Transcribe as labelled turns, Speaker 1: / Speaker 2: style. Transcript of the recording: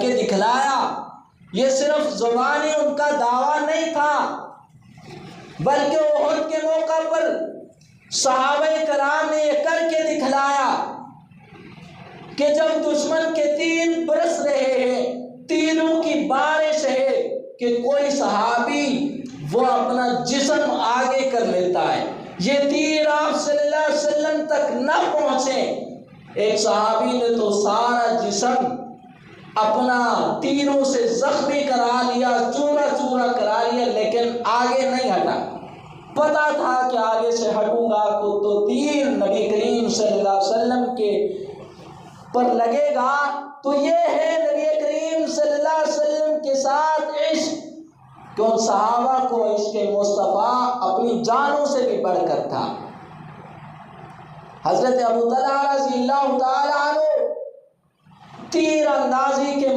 Speaker 1: کہ دکھلایا۔ یہ صرف زبانی ان کا دعویٰ نہیں تھا، بلکہ احد کے موقع پر صحابہ کرام نے یہ کر کے دکھلایا کہ جب دشمن کے تیر برس رہے ہیں، تیروں کی بارش ہے، کہ کوئی صحابی وہ اپنا جسم آگے کر لیتا ہے، یہ تیر آپ صلی اللہ علیہ وسلم تک نہ پہنچے۔ ایک صحابی نے تو سارا جسم اپنا تیروں سے زخمی کرا لیا، چورا چورا کرا لیا، لیکن آگے نہیں ہٹا۔ پتا تھا کہ آگے سے ہٹوں گا تو تیر نبی کریم صلی اللہ علیہ وسلم کے پر لگے گا۔ تو یہ ہے نبی کریم صلی اللہ علیہ وسلم کے ساتھ عشق، کہ ان صحابہ کو عشق مصطفیٰ اپنی جانوں سے بھی بڑھ کر تھا۔ حضرت ابو طلحہ رضی اللہ تعالیٰ عنہ تیر اندازی کے